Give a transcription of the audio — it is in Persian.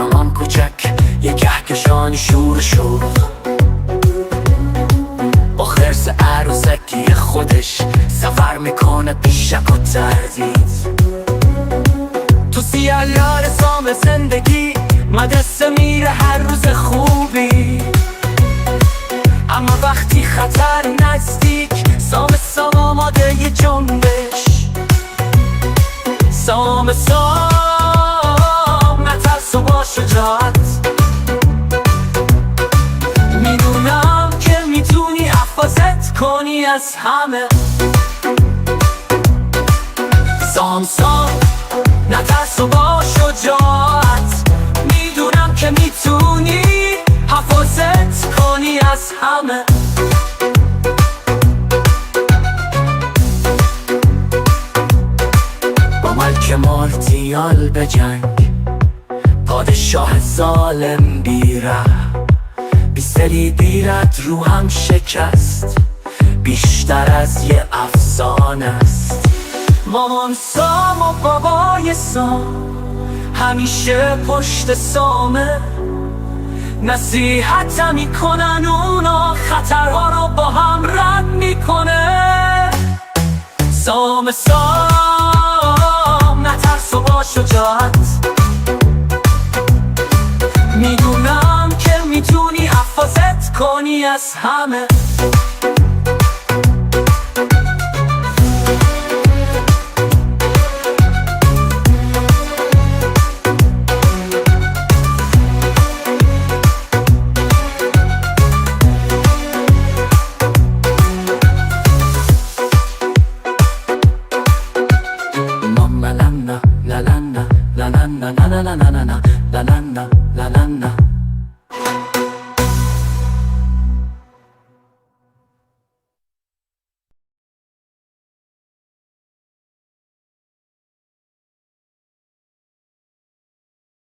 قهرمان کوچک، یه کهکشان شور شور، با خرس عروسکی خودش سفر میکنه بی شک و تردید. تو سیالیار سام زندگی مدرسه میره هر روز خوبی، اما وقتی خطر نزدیک سام آماده یه جنبش. سام نترس و با شجاعت، میدونم که میتونی حفاظت کنی از همه. سام نترس و با شجاعت، میدونم که میتونی حفاظت کنی از همه. با ملک مارتیال به جنگ، پادشاه ظالم بیره، بیستری بیرد روحم شکست، بیشتر از یه افسانه است. مامان سام و بابای سام همیشه پشت سامه، نصیحت میکنن اونا، خطرها رو با هم رد میکنه. سام نترس و با شجاعت، میدونم که میتونی حفاظت کنی از همه. la la la la la la la la la la la la la la la la